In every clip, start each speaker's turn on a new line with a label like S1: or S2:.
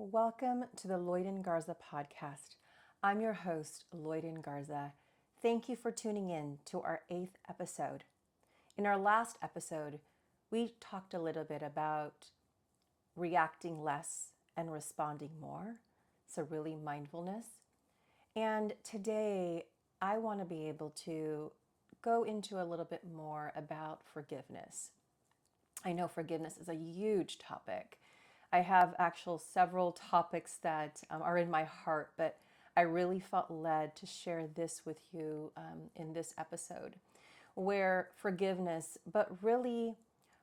S1: Welcome to the Lloiden Garza Podcast. I'm your host, Lloiden Garza. Thank you for tuning in to our 8th episode. In our last episode, we talked a little bit about reacting less and responding more, so really mindfulness. And today, I want to be able to go into a little bit more about forgiveness. I know forgiveness is a huge topic. I have several topics that are in my heart, but I really felt led to share this with you in this episode, where forgiveness, but really,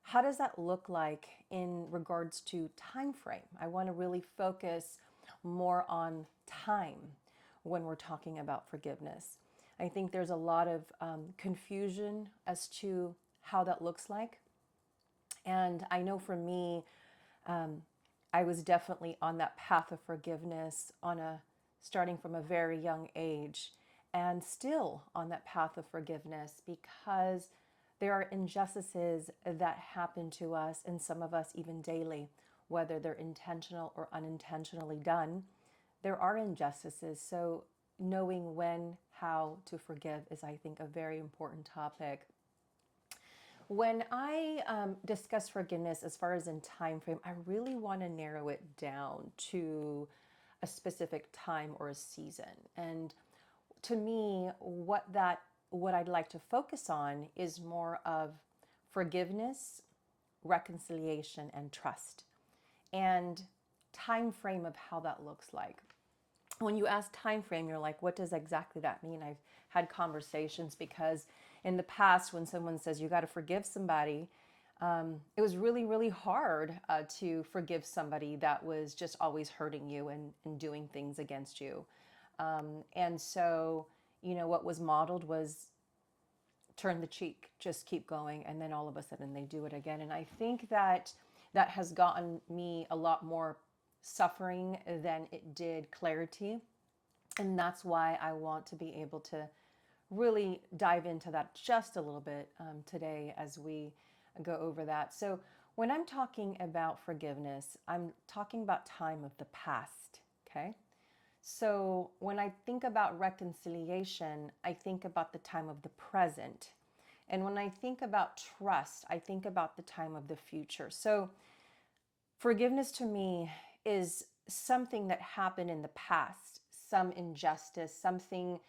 S1: how does that look like in regards to time frame? I want to really focus more on time when we're talking about forgiveness. I think there's a lot of confusion as to how that looks like. And I know for me, I was definitely on that path of forgiveness starting from a very young age, and still on that path of forgiveness because there are injustices that happen to us, and some of us even daily, whether they're intentional or unintentionally done. There are injustices. So knowing when, how to forgive is, I think, a very important topic. When I discuss forgiveness as far as in time frame, I really want to narrow it down to a specific time or a season. And to me, what I'd like to focus on is more of forgiveness, reconciliation, and trust, and time frame of how that looks like. When you ask time frame, you're like, what does exactly that mean? I've had conversations because in the past, when someone says you got to forgive somebody, it was really, really hard to forgive somebody that was just always hurting you and doing things against you. And so, what was modeled was turn the cheek, just keep going. And then all of a sudden they do it again. And I think that has gotten me a lot more suffering than it did clarity. And that's why I want to be able to really dive into that just a little bit today as we go over that. So, when I'm talking about forgiveness, I'm talking about time of the past, okay? So, when I think about reconciliation, I think about the time of the present. And when I think about trust, I think about the time of the future. So, forgiveness to me is something that happened in the past, some injustice, something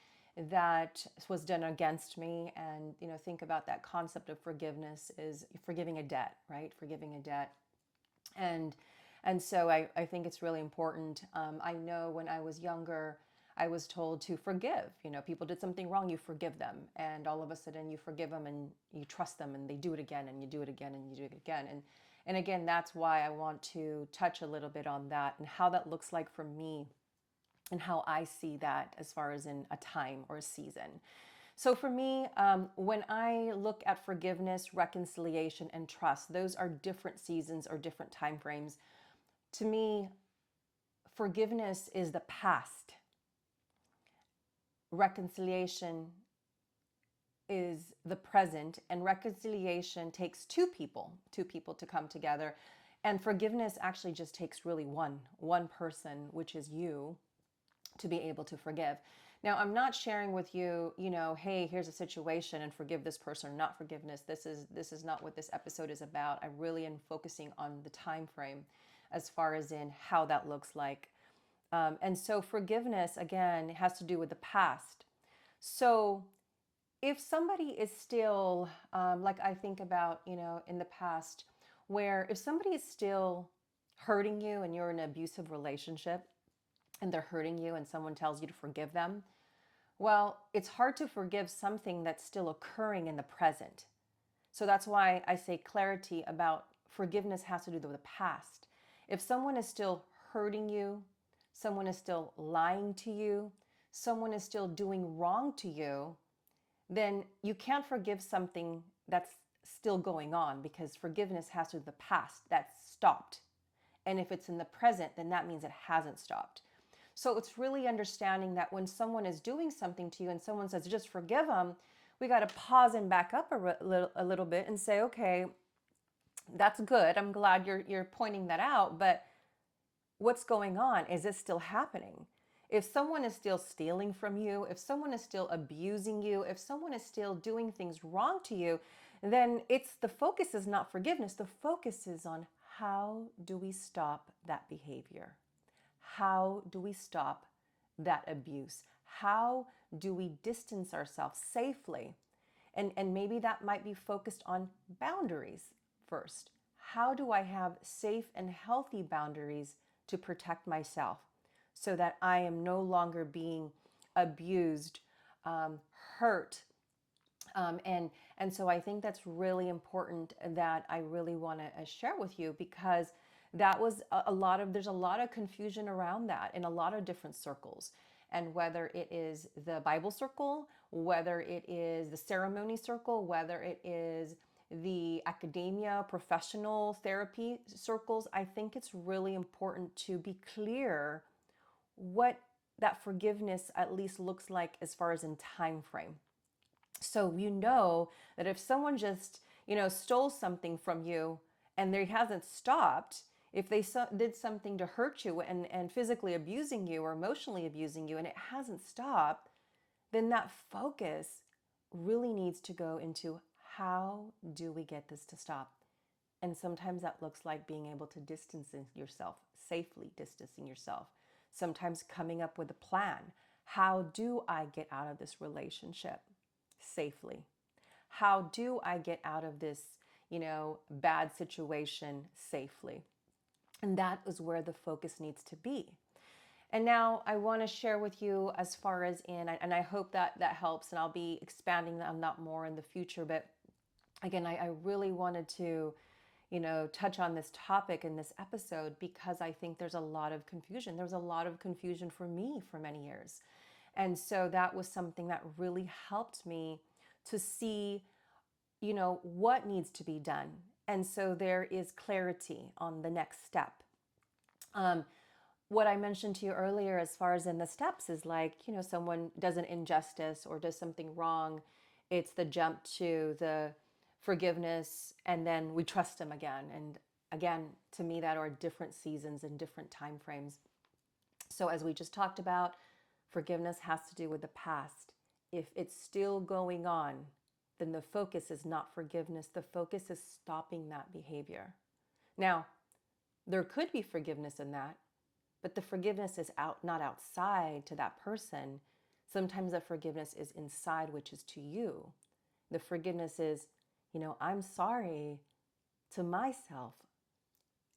S1: that was done against me. And, think about that concept of forgiveness is forgiving a debt, right? Forgiving a debt. And so I think it's really important. I know when I was younger, I was told to forgive. People did something wrong, you forgive them. And all of a sudden you forgive them and you trust them and they do it again and you do it again and you do it again. And again, that's why I want to touch a little bit on that and how that looks like for me and how I see that as far as in a time or a season. So for me, when I look at forgiveness, reconciliation, and trust, those are different seasons or different time frames. To me, forgiveness is the past. Reconciliation is the present, and reconciliation takes two people to come together. And forgiveness actually just takes really one person, which is you, to be able to forgive. Now, I'm not sharing with you, hey, here's a situation and forgive this person or not forgiveness. This is not what this episode is about. I really am focusing on the time frame as far as in how that looks like. And so forgiveness, again, has to do with the past. So if somebody is still, like I think about, in the past, where if somebody is still hurting you and you're in an abusive relationship, and they're hurting you and someone tells you to forgive them, well, it's hard to forgive something that's still occurring in the present. So that's why I say clarity about forgiveness has to do with the past. If someone is still hurting you, someone is still lying to you, someone is still doing wrong to you, then you can't forgive something that's still going on because forgiveness has to do with the past that's stopped. And if it's in the present, then that means it hasn't stopped. So it's really understanding that when someone is doing something to you and someone says, just forgive them, we got to pause and back up a little bit and say, okay, that's good. I'm glad you're pointing that out. But what's going on? Is this still happening? If someone is still stealing from you, if someone is still abusing you, if someone is still doing things wrong to you, then the focus is not forgiveness. The focus is on how do we stop that behavior? How do we stop that abuse? How do we distance ourselves safely? And maybe that might be focused on boundaries first. How do I have safe and healthy boundaries to protect myself so that I am no longer being abused, hurt? And so I think that's really important that I really want to share with you, because that was there's a lot of confusion around that in a lot of different circles. And whether it is the Bible circle, whether it is the ceremony circle, whether it is the academia, professional therapy circles, I think it's really important to be clear what that forgiveness at least looks like as far as in time frame. So you know that if someone just, stole something from you and they hasn't stopped, if they did something to hurt you and physically abusing you or emotionally abusing you and it hasn't stopped, then that focus really needs to go into how do we get this to stop? And sometimes that looks like being able to distance yourself, safely distancing yourself. Sometimes coming up with a plan. How do I get out of this relationship safely? How do I get out of this, bad situation safely? And that is where the focus needs to be. And now I want to share with you as far as and I hope that that helps, and I'll be expanding on that more in the future. But again, I really wanted to, touch on this topic in this episode because I think there's a lot of confusion. There was a lot of confusion for me for many years. And so that was something that really helped me to see, what needs to be done. And so there is clarity on the next step. What I mentioned to you earlier as far as in the steps is like, someone does an injustice or does something wrong. It's the jump to the forgiveness, and then we trust them again. And again, to me, that are different seasons and different time frames. So as we just talked about, forgiveness has to do with the past. If it's still going on, then the focus is not forgiveness. The focus is stopping that behavior. Now, there could be forgiveness in that, but the forgiveness is not outside to that person. Sometimes the forgiveness is inside, which is to you. The forgiveness is, I'm sorry to myself,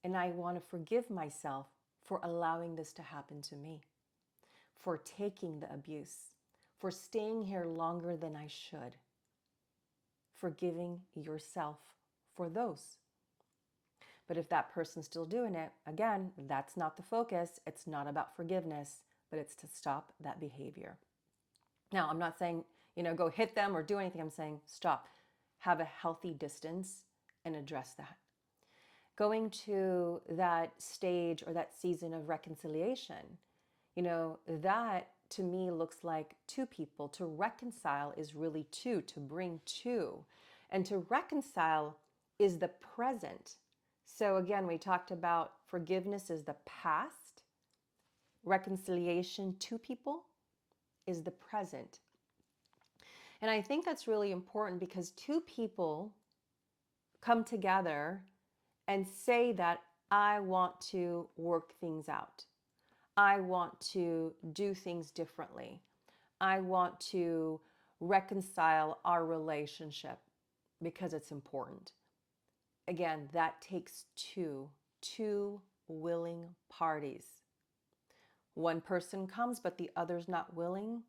S1: and I want to forgive myself for allowing this to happen to me, for taking the abuse, for staying here longer than I should. Forgiving yourself for those. But if that person's still doing it, again, that's not the focus. It's not about forgiveness, but it's to stop that behavior. Now, I'm not saying, go hit them or do anything. I'm saying stop. Have a healthy distance and address that. Going to that stage or that season of reconciliation, that to me looks like two people. To reconcile is really two, to bring two. And to reconcile is the present. So again, we talked about forgiveness is the past. Reconciliation, two people, is the present. And I think that's really important because two people come together and say that I want to work things out. I want to do things differently. I want to reconcile our relationship because it's important. Again, that takes two willing parties. One person comes, but the other's not willing.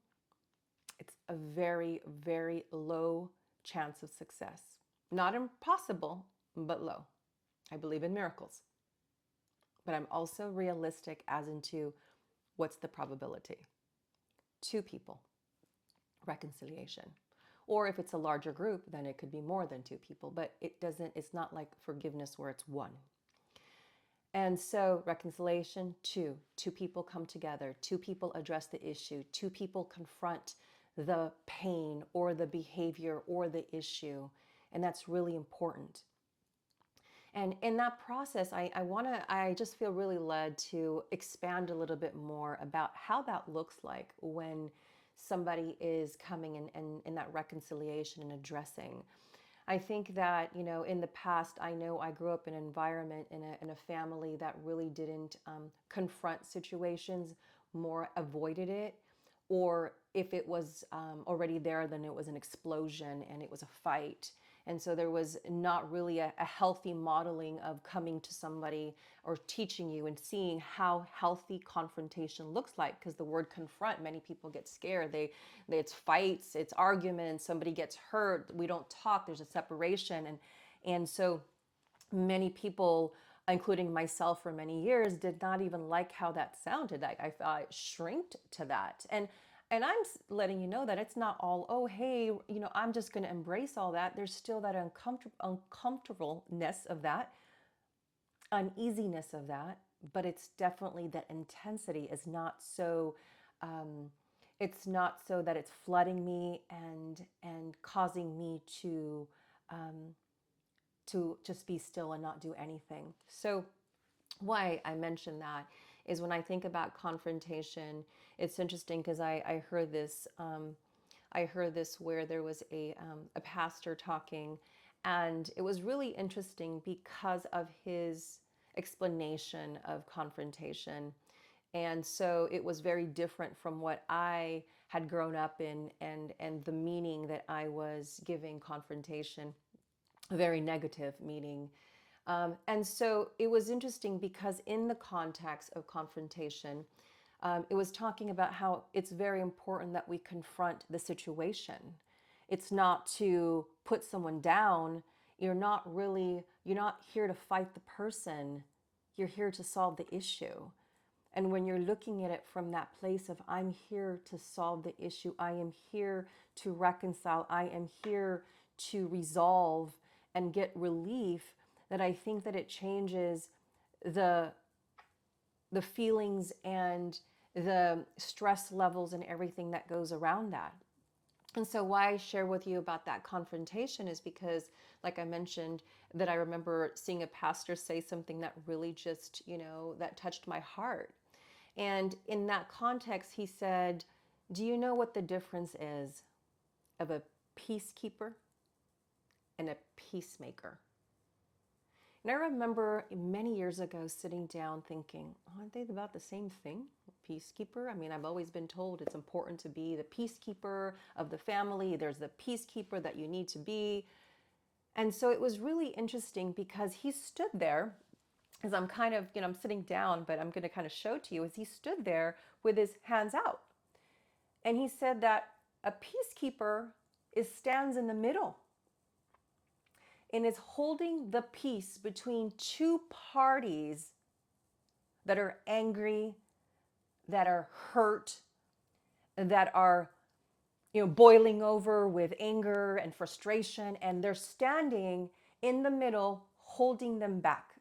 S1: It's a very, very low chance of success. Not impossible, but low. I believe in miracles. But I'm also realistic as into what's the probability. Two people, reconciliation. Or if it's a larger group, then it could be more than two people, but it's not like forgiveness where it's one. And so reconciliation, two people come together, two people address the issue, two people confront the pain or the behavior or the issue. And that's really important. And in that process, I just feel really led to expand a little bit more about how that looks like when somebody is coming and in that reconciliation and addressing. I think that, in the past, I know I grew up in an environment, in a family that really didn't confront situations, more avoided it. Or if it was already there, then it was an explosion and it was a fight. And so there was not really a healthy modeling of coming to somebody or teaching you and seeing how healthy confrontation looks like. Because the word confront, many people get scared. It's fights, it's arguments, somebody gets hurt, we don't talk, there's a separation. And so many people, including myself for many years, did not even like how that sounded. I shrinked to that. And I'm letting you know that it's not all, oh, hey, I'm just going to embrace all that. There's still that uncomfortableness of that, uneasiness of that, but it's definitely that intensity is not so, it's not so that it's flooding me and causing me to just be still and not do anything. So why I mention that is when I think about confrontation, it's interesting because I heard this. I heard this where there was a pastor talking, and it was really interesting because of his explanation of confrontation. And so it was very different from what I had grown up in and the meaning that I was giving confrontation, a very negative meaning. And so it was interesting because in the context of confrontation, it was talking about how it's very important that we confront the situation. It's not to put someone down. You're not here to fight the person. You're here to solve the issue. And when you're looking at it from that place of, I'm here to solve the issue, I am here to reconcile, I am here to resolve and get relief, that I think that it changes the feelings and the stress levels and everything that goes around that. And so why I share with you about that confrontation is because, like I mentioned, that I remember seeing a pastor say something that really just, that touched my heart. And in that context, he said, do you know what the difference is of a peacekeeper and a peacemaker? And I remember many years ago sitting down thinking, aren't they about the same thing? Peacekeeper? I mean, I've always been told it's important to be the peacekeeper of the family. There's the peacekeeper that you need to be. And so it was really interesting because he stood there, as I'm kind of, I'm sitting down, but I'm going to kind of show to you, as he stood there with his hands out. And he said that a peacekeeper stands in the middle and is holding the peace between two parties that are angry, that are hurt, that are boiling over with anger and frustration, and they're standing in the middle, holding them back,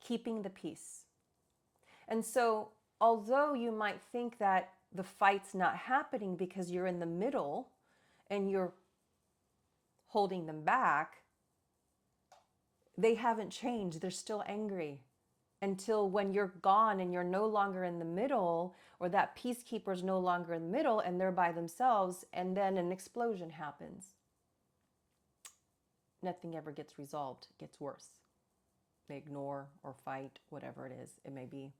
S1: keeping the peace. And so, although you might think that the fight's not happening because you're in the middle and you're holding them back, they haven't changed. They're still angry until when you're gone and you're no longer in the middle, or that peacekeeper's no longer in the middle and they're by themselves, and then an explosion happens. Nothing ever gets resolved. It gets worse. They ignore or fight, whatever it is, it may be.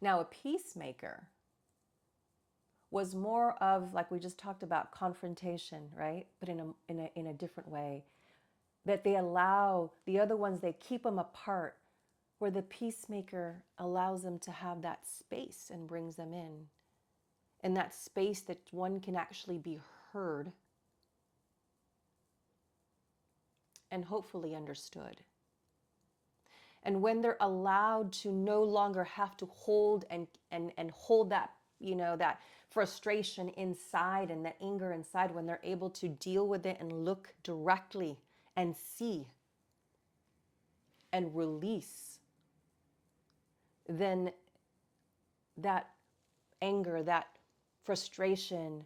S1: Now, a peacemaker was more of, like we just talked about, confrontation, right? But in a different way. That they allow the other ones, they keep them apart, where the peacemaker allows them to have that space and brings them in. And that space that one can actually be heard and hopefully understood. And when they're allowed to no longer have to hold and hold that, that frustration inside and that anger inside, when they're able to deal with it and look directly and see and release, then that anger, that frustration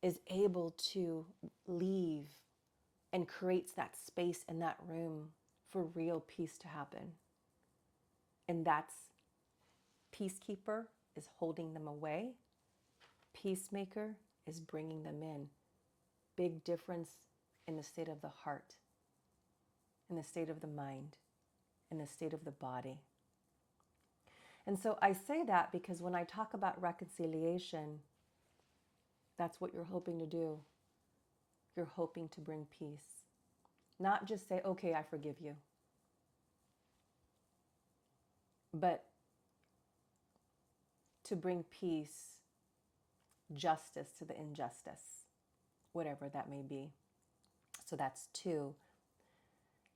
S1: is able to leave and creates that space in that room for real peace to happen. And that's peacekeeper is holding them away. Peacemaker is bringing them in. Big difference in the state of the heart, in the state of the mind, in the state of the body. And so I say that because when I talk about reconciliation, that's what you're hoping to do. You're hoping to bring peace. Not just say, okay, I forgive you. But to bring peace, justice to the injustice, whatever that may be. So that's 2.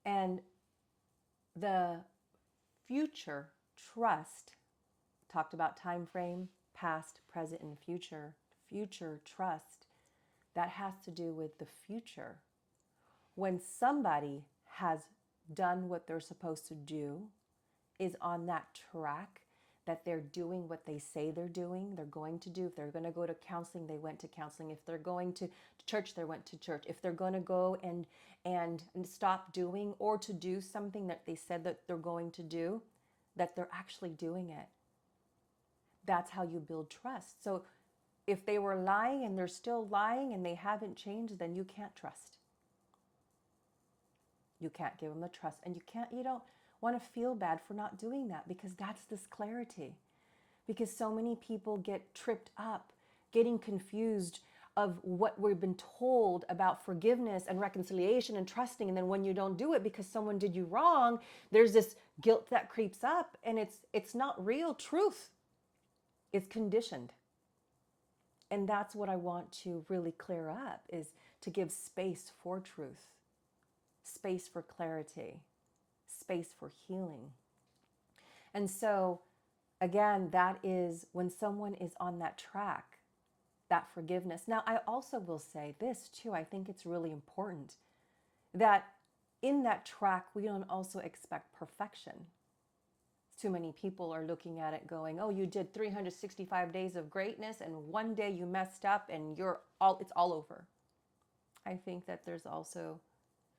S1: And the future trust, talked about time frame, past, present, and future. Future trust, that has to do with the future. When somebody has done what they're supposed to do, is on that track, that they're doing what they say they're doing, they're going to do. If they're going to go to counseling, they went to counseling. If they're going to church, they went to church. If they're going to go and stop doing or to do something that they said that they're going to do, that they're actually doing it. That's how you build trust. So if they were lying and they're still lying and they haven't changed, then you can't trust. You can't give them the trust, and you don't want to feel bad for not doing that, because that's this clarity. Because so many people get tripped up, getting confused of what we've been told about forgiveness and reconciliation and trusting. And then when you don't do it because someone did you wrong, there's this guilt that creeps up, and it's not real truth. It's conditioned. And that's what I want to really clear up, is to give space for truth, space for clarity, space for healing. And so, again, that is when someone is on that track, that forgiveness. Now, I also will say this too, I think it's really important that in that track, we don't also expect perfection. Too many people are looking at it going, oh, you did 365 days of greatness and one day you messed up and it's all over. I think that there's also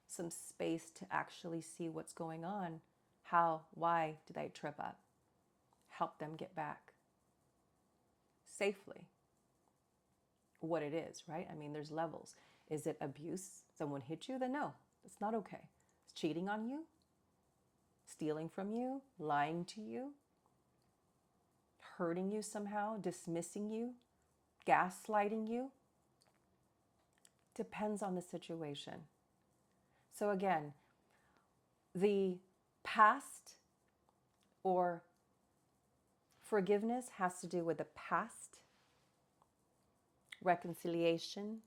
S1: some space to actually see what's going on. Why did I trip up? Help them get back safely. What it is, right? I mean, there's levels. Is it abuse? Someone hit you? Then no, it's not okay. It's cheating on you, stealing from you, lying to you, hurting you somehow, dismissing you, gaslighting you. Depends on the situation. So again, the past or forgiveness has to do with the past. Reconciliation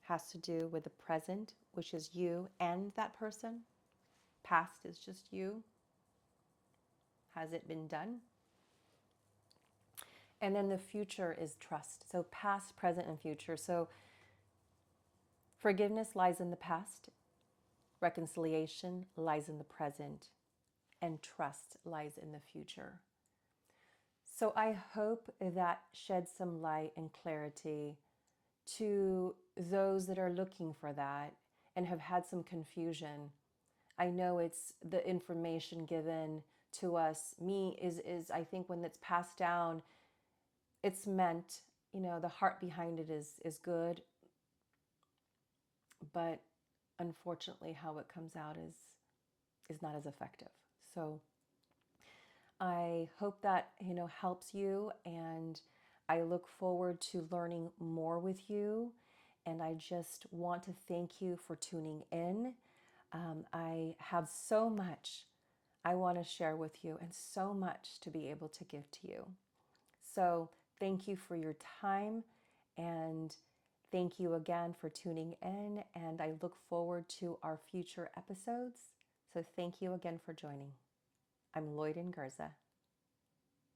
S1: has to do with the present, which is you and that person. Past is just you. Has it been done? And then the future is trust. So past, present, and future. So forgiveness lies in the past. Reconciliation lies in the present. And trust lies in the future. So I hope that sheds some light and clarity to those that are looking for that and have had some confusion. I know it's the information given to us. Is I think when it's passed down, it's meant, the heart behind it is good. But unfortunately, how it comes out is not as effective. So I hope that, helps you, and I look forward to learning more with you. And I just want to thank you for tuning in. I have so much I want to share with you and so much to be able to give to you. So thank you for your time, and thank you again for tuning in. And I look forward to our future episodes. So thank you again for joining. I'm Lloiden Garza.